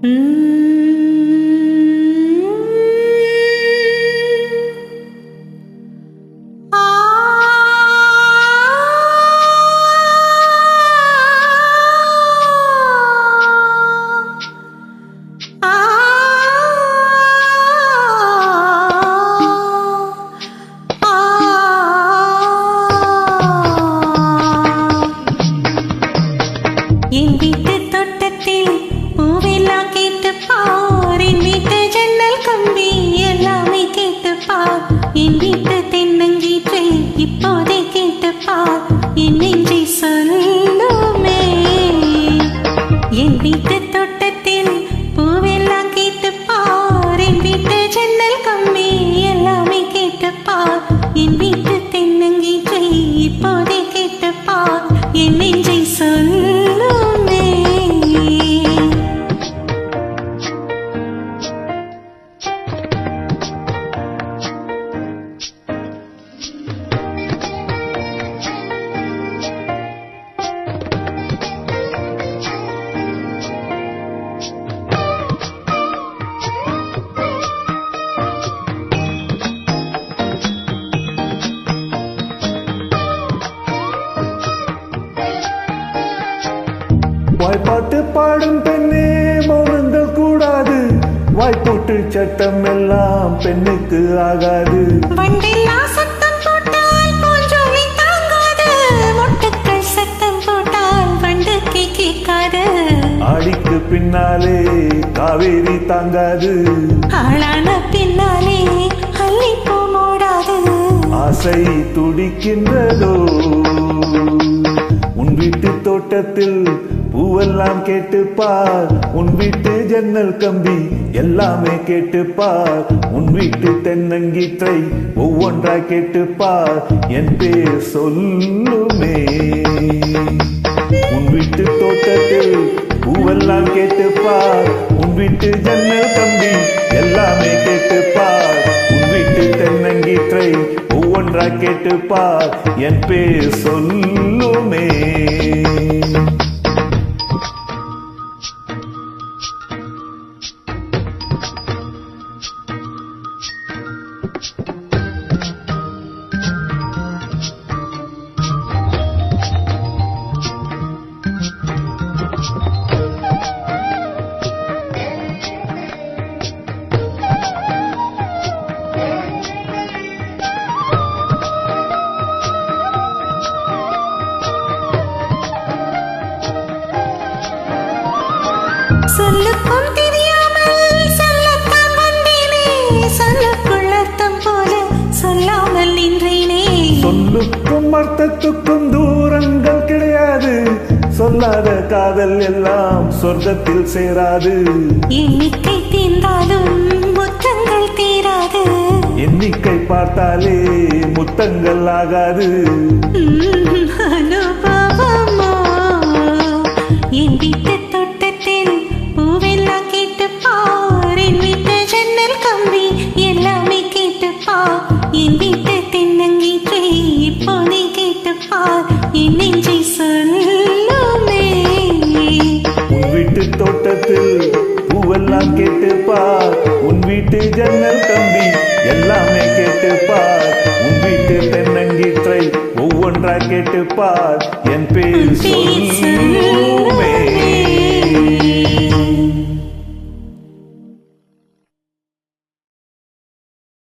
என் வீட்டு தோட்டத்தில் பூவெல்லாம் கேட்டு பார், என் வீட்டு ஜன்னல் கம்பி எல்லாமே கேட்டு பார், என் வீட்டு தென்னங்கீற்றை இப்போதே கேட்டு பார், என் நெஞ்சை சொல்லுமே. என் வீட்டு தோட்டத்தில் பூவெல்லாம் கேட்டு பார், என் வீட்டு ஜன்னல் கம்பி எல்லாமே கேட்டு பார், என் வீட்டு தென்னங்கீற்றை இப்போதே கேட்டு பார், என் நெஞ்சை சொல்லுமே. வாய்ப்பாட்டு பாடும் பெண்ணே மௌனங்கள் கூடாது, வாய்ப்போட்டு சட்டம் எல்லாம் பெண்ணுக்கு ஆகாது. வண்டெல்லாம் சத்தம் போட்டால் பூஞ்சோலை தாங்காது, மொட்டுக்கள் சத்தம் போட்டால் வண்டுக்கு கேட்காது. ஆடிக்கு பின்னாலே காவேரி தாங்காது, ஆளான பின்னாலே அல்லிப்பூ மூடாது. ஆசை துடிக்கின்றதோ உன் வீட்டு தோட்டத்தில் பூவெல்லாம் கேட்டுப்பார், உன் வீட்டு ஜன்னல் கம்பி எல்லாமே கேட்டுப்பார், உன் வீட்டு தென்னங்கீற்றை ஒவ்வொன்றாய் கேட்டுப்பார், என் பேர் சொல்லுமே. உன் வீட்டு தோட்டத்தில் பூவெல்லாம் கேட்டுப்பார், உன் வீட்டு ஜன்னல் கம்பி எல்லாமே கேட்டுப்பார், உன் வீட்டு தென்னங்கீற்றை ஒவ்வொன்றாய் கேட்டுப்பார், என் பேர் சொல்லுமே. சொல்லுக்கும் தெரியாமல் சொல்லத்தான் வந்தேனே, சொல்லுக்குள் அர்த்தம் போல சொல்லாமல் நின்றேனே. சொல்லுக்கும் அர்த்தத்துக்கும் தூரங்கள் கிடையாது, சொல்லாத காதல் எல்லாம் சொர்க்கத்தில் சேராது. எண்ணிக்கை தீர்ந்தாலும் முத்தங்கள் தீராது, எண்ணிக்கை பார்த்தாலே முத்தங்கள் ஆகாது. அனுபவமோ என் வீட்டு தோட்டத்தில் பூவெல்லாம் கேட்டு பார், என் வீட்டு ஜன்னல் கம்பி எல்லாமே கேட்டு பார், என் வீட்டு தென்னங்கீற்றை இப்போதே கேட்டு பார், என் நெஞ்சை சொல்லுமே. உன் வீட்டு தோட்டத்தில் பூவெல்லாம் கேட்டுப்பார், உன் வீட்டு ஜன்னல் கம்பி எல்லாமே கேட்டுப்பார், உன் வீட்டு தென்னங்கீற்றை ஒவ்வொன்றாய் கேட்டுப்பார், என் பேர் சொல்